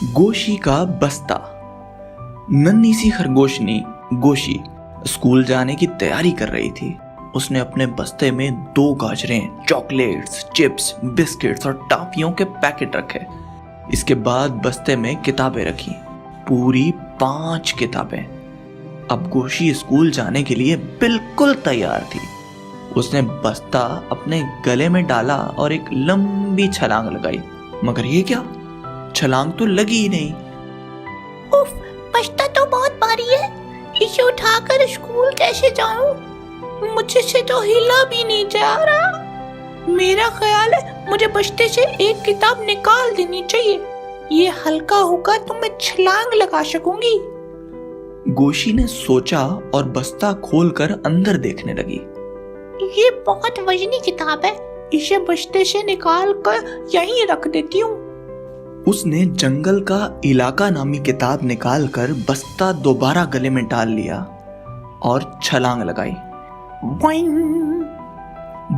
गोशी का बस्ता। नन्ही सी खरगोशनी गोशी स्कूल जाने की तैयारी कर रही थी। उसने अपने बस्ते में 2 गाजरें, चॉकलेट्स, चिप्स, बिस्किट्स और टॉफियों के पैकेट रखे। इसके बाद बस्ते में किताबें रखी, पूरी 5 किताबें। अब गोशी स्कूल जाने के लिए बिल्कुल तैयार थी। उसने बस्ता अपने गले में डाला और एक लंबी छलांग लगाई, मगर ये क्या, छलांग तो लगी ही नहीं। उफ, बस्ता तो बहुत भारी है, इसे उठाकर स्कूल कैसे जाऊं? मुझसे तो हिला भी नहीं जा रहा। मेरा ख्याल है मुझे बस्ते से एक किताब निकाल देनी चाहिए, ये हल्का होगा तो मैं छलांग लगा सकूंगी। गोशी ने सोचा और बस्ता खोलकर अंदर देखने लगी। ये बहुत वजनी किताब है, इसे बस्ते से निकाल कर यहीं रख देती हूँ। उसने जंगल का इलाका नामी किताब निकालकर बस्ता दोबारा गले में डाल लिया और छलांग लगाई।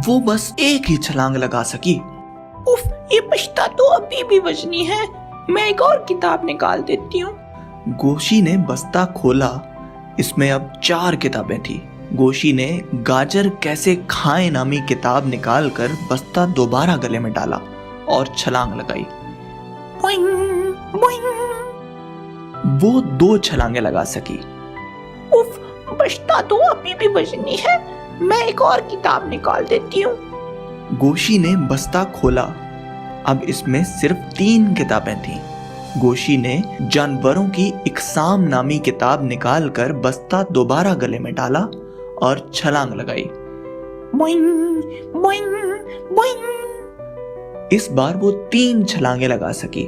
वो बस एक ही छलांग लगा सकी। उफ, ये बस्ता तो अभी भी वजनी है, मैं एक और किताब निकाल देती हूँ। गोशी ने बस्ता खोला, इसमें अब 4 किताबें थी। गोशी ने गाजर कैसे खाएं नामी किताब निकालकर बस्ता दोबारा गले में डाला और छलांग लगाई। Boeing, Boeing. वो 2 छलांगे लगा सकी। उफ, बस्ता तो अभी भी वजनी है, मैं एक और किताब निकाल देती हूँ। गोशी ने बस्ता खोला, अब इसमें सिर्फ 3 किताबें थीं। गोशी ने जानवरों की इकसाम नामी किताब निकालकर बस्ता दोबारा गले में डाला और छलांग लगाई। Boeing, Boeing, Boeing. इस बार वो 3 छलांगे लगा सकी।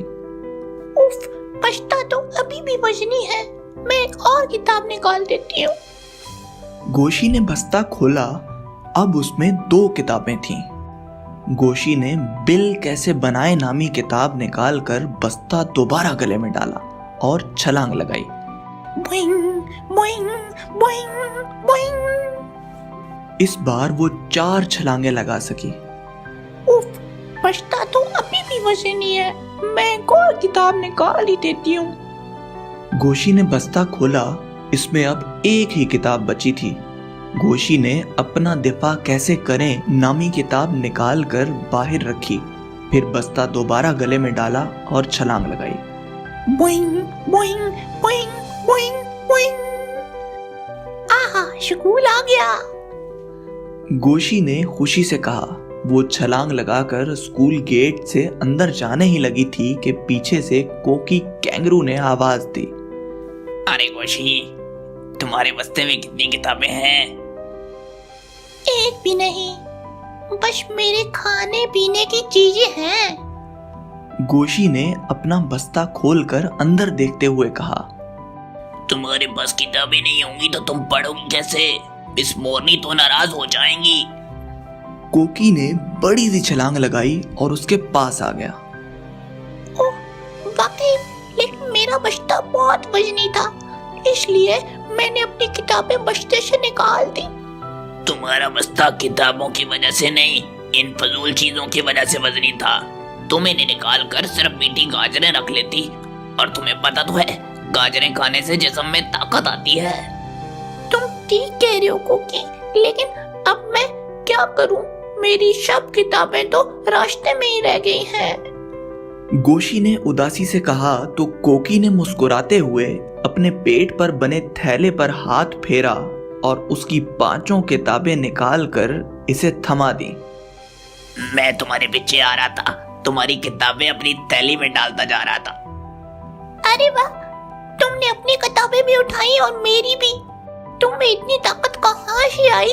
उफ, बस्ता तो अभी भी वजनी है, मैं एक और किताब निकाल देती हूँ। गोशी ने बस्ता खोला, अब उसमें 2 किताबें थीं। गोशी ने बिल कैसे बनाए नामी किताब निकालकर बस्ता दोबारा गले में डाला और छलांग लगाई। Boeing, Boeing, Boeing, Boeing. इस बार वो 4 छलांगे लगा सकी। उफ, बस्ता तो अभी भी वजनी है, मैं एक और किताब निकाल ही देती हूँ। गोशी ने बस्ता खोला, इसमें अब एक ही किताब बची थी। गोशी ने अपना दिफा कैसे करें नामी किताब निकालकर बाहर रखी, फिर बस्ता दोबारा गले में डाला और छलांग लगाई। Boeing, Boeing, Boeing, Boeing, Boeing. आहा, स्कूल आ गया। गोशी ने खुशी से कहा। वो छलांग लगाकर स्कूल गेट से अंदर जाने ही लगी थी कि पीछे से कोकी कैंगरू ने आवाज दी। अरे गोशी, तुम्हारे बस्ते में कितनी किताबें हैं? एक भी नहीं, बस मेरे खाने पीने की चीजें हैं। गोशी ने अपना बस्ता खोलकर अंदर देखते हुए कहा। तुम्हारे पास किताबें नहीं होंगी तो तुम पढ़ोगी कैसे? मिस मोरनी तो नाराज हो जाएंगी। कोकी ने बड़ी सी छलांग लगाई और उसके पास आ गया। ओह, वाकई, लेकिन मेरा बस्ता बहुत वजनी था, इसलिए मैंने अपनी किताबें बस्ते से निकाल दी। तुम्हारा बस्ता किताबों की वजह से नहीं, इन फजूल चीजों की वजह से वजनी था। तुम इन्हें निकाल कर सिर्फ मीठी गाजरें रख लेती, और तुम्हें पता तो है गाजरें खाने से जिस्म में ताकत आती है। तुम ठीक कह रहे हो कोकी, लेकिन अब मैं क्या करूं? मेरी सब किताबें तो रास्ते में ही रह गई हैं। गोशी ने उदासी से कहा तो कोकी ने मुस्कुराते हुए अपने पेट पर बने थैले पर हाथ फेरा और उसकी 5 किताबें निकालकर इसे थमा दी। मैं तुम्हारे पीछे आ रहा था, तुम्हारी किताबें अपनी थैली में डालता जा रहा था। अरे वाह, तुमने अपनी किताबें भी उठाई और मेरी भी। तुम्हें इतनी ताकत कहाँ से आई?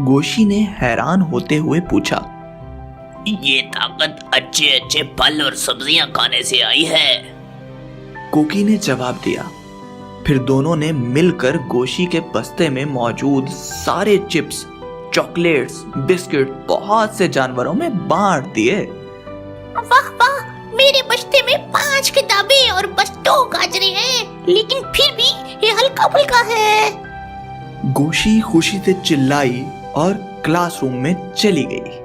गोशी ने हैरान होते हुए पूछा। ये ताकत अच्छे अच्छे फल और सब्जियां खाने से आई है। कोकी ने जवाब दिया। फिर दोनों ने मिलकर गोशी के बस्ते में मौजूद सारे चिप्स, चॉकलेट्स, बिस्किट बहुत से जानवरों में बांट दिए। वाह वाह, मेरे बस्ते में 5 किताबें और बस 2 गाजरें हैं, लेकिन फिर भी ये हल्का फुल्का है। गोशी खुशी से चिल्लाई और क्लासरूम में चली गई।